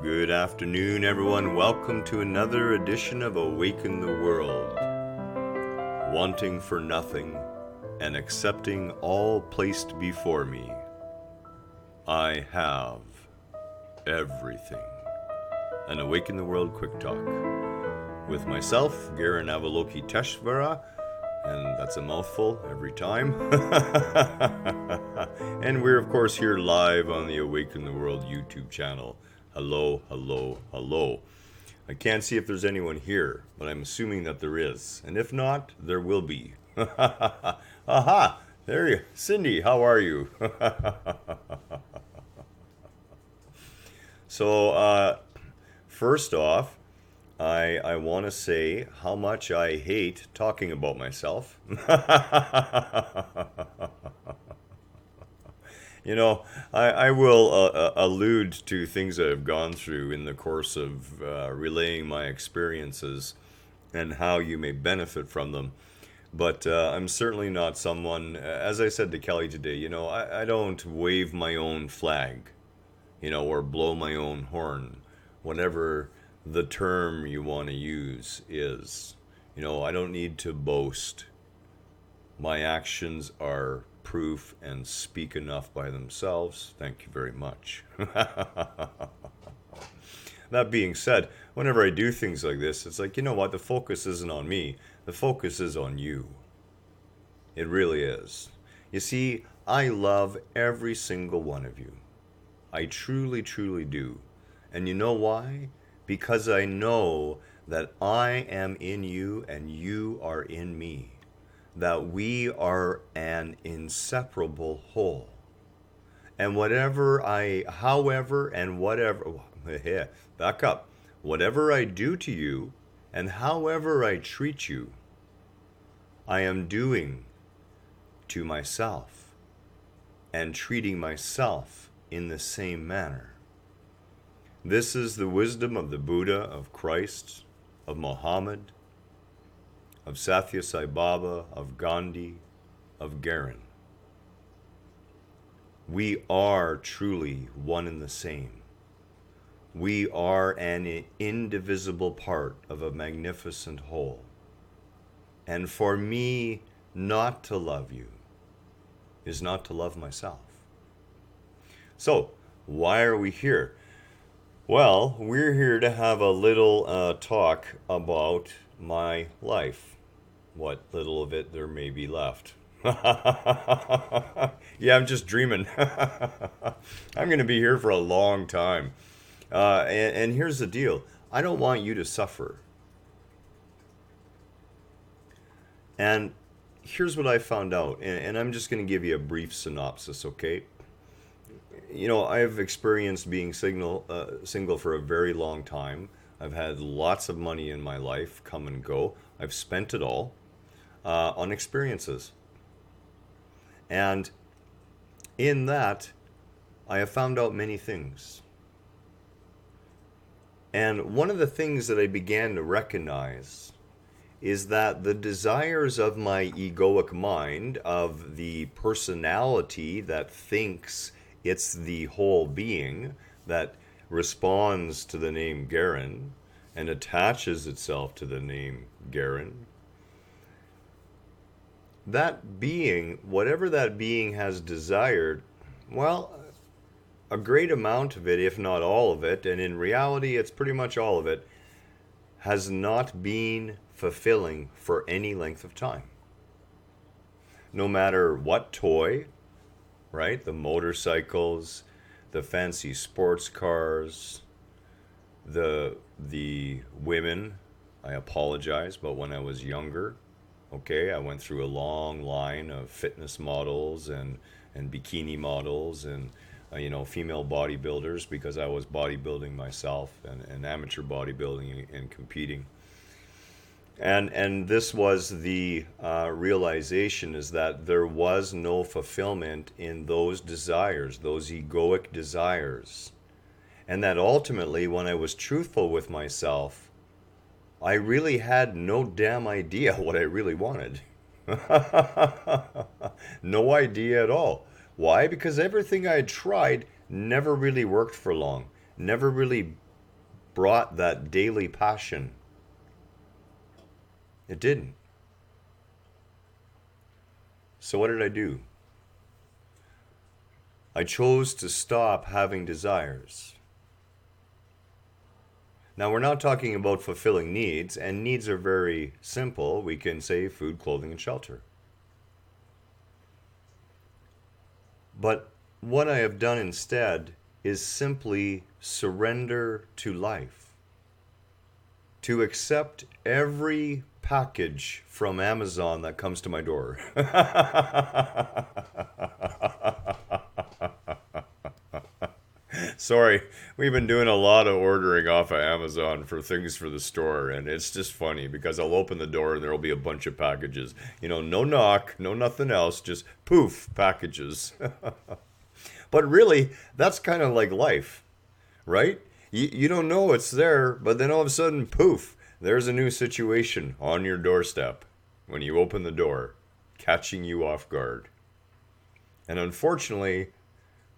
Good afternoon, everyone. Welcome to another edition of Awaken the World. Wanting for nothing and accepting all placed before me, I have everything. An Awaken the World Quick Talk with myself, Garen Avalokiteshvara, and that's a mouthful every time. And we're, of course, here live on the Awaken the World YouTube channel. Hello, hello, hello. I can't see if there's anyone here, but I'm assuming that there is. And if not, there will be. Aha! There you, Cindy, how are you? So, first off, I want to say how much I hate talking about myself. You know, I will allude to things that I've gone through in the course of relaying my experiences and how you may benefit from them. But I'm certainly not someone, as I said to Kelly today, I don't wave my own flag, or blow my own horn, whatever the term you want to use is. I don't need to boast. My actions are proof and speak enough by themselves. Thank you very much. That being said, whenever I do things like this, it's like, you know what? The focus isn't on me. The focus is on you. It really is. You see, I love every single one of you. I truly, truly do. And you know why? Because I know that I am in you and you are in me. That we are an inseparable whole. And back up. Whatever I do to you and however I treat you, I am doing to myself and treating myself in the same manner. This is the wisdom of the Buddha, of Christ, of Muhammad, of Sathya Sai Baba, of Gandhi, of Garen. We are truly one and the same. We are an indivisible part of a magnificent whole. And for me not to love you is not to love myself. So, why are we here? Well, we're here to have a little talk about my life. What little of it there may be left. Yeah, I'm just dreaming. I'm going to be here for a long time. And here's the deal. I don't want you to suffer. And here's what I found out. And I'm just going to give you a brief synopsis, okay? I've experienced being single for a very long time. I've had lots of money in my life come and go. I've spent it all on experiences. And in that, I have found out many things. And one of the things that I began to recognize is that the desires of my egoic mind, of the personality that thinks it's the whole being, that responds to the name Garen and attaches itself to the name Garen, that being, whatever that being has desired, well, a great amount of it, if not all of it, and in reality it's pretty much all of it, has not been fulfilling for any length of time. No matter what toy, right? The motorcycles, the fancy sports cars, the women, I apologize, but when I was younger, okay, I went through a long line of fitness models and bikini models and female bodybuilders because I was bodybuilding myself and amateur bodybuilding and competing. And this was the realization, is that there was no fulfillment in those desires, those egoic desires. And that ultimately, when I was truthful with myself, I really had no damn idea what I really wanted. No idea at all. Why? Because everything I had tried never really worked for long. Never really brought that daily passion. It didn't. So what did I do? I chose to stop having desires. Now, we're not talking about fulfilling needs, and needs are very simple. We can say food, clothing, and shelter. But what I have done instead is simply surrender to life, to accept every package from Amazon that comes to my door. Sorry, we've been doing a lot of ordering off of Amazon for things for the store, and it's just funny because I'll open the door and there'll be a bunch of packages. You know, no knock, no nothing else, just poof, packages. But really, that's kind of like life, right? You don't know it's there, but then all of a sudden, poof, there's a new situation on your doorstep when you open the door, catching you off guard. And unfortunately,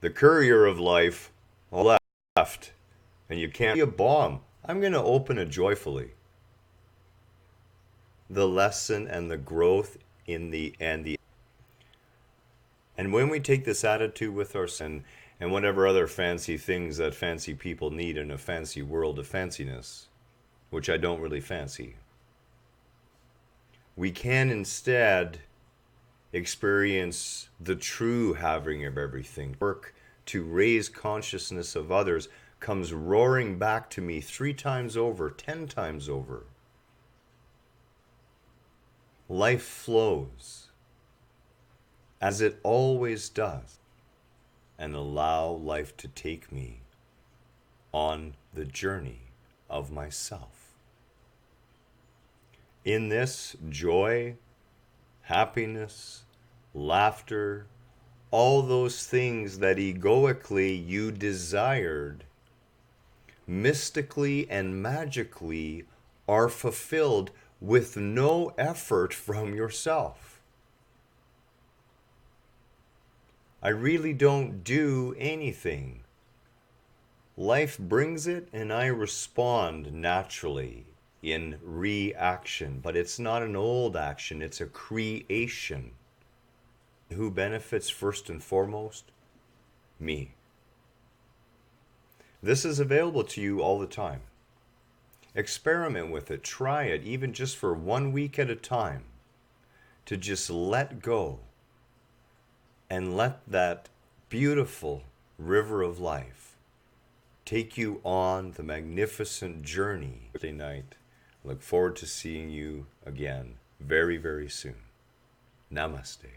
the courier of life left, and you can't be a bomb. I'm going to open it joyfully. The lesson and the growth in the and when we take this attitude with our sin and whatever other fancy things that fancy people need in a fancy world of fanciness, which I don't really fancy, we can instead experience the true having of everything. Work to raise consciousness of others comes roaring back to me 3 times over, 10 times over. Life flows as it always does, and allow life to take me on the journey of myself. In this, joy, happiness, laughter, all those things that egoically you desired, mystically and magically are fulfilled with no effort from yourself. I really don't do anything. Life brings it and I respond naturally in reaction, but it's not an old action, it's a creation. Who benefits first and foremost? Me. This is available to you all the time. Experiment with it, try it, even just for 1 week at a time, to just let go and let that beautiful river of life take you on the magnificent journey. Thursday night. Look forward to seeing you again very, very soon. Namaste.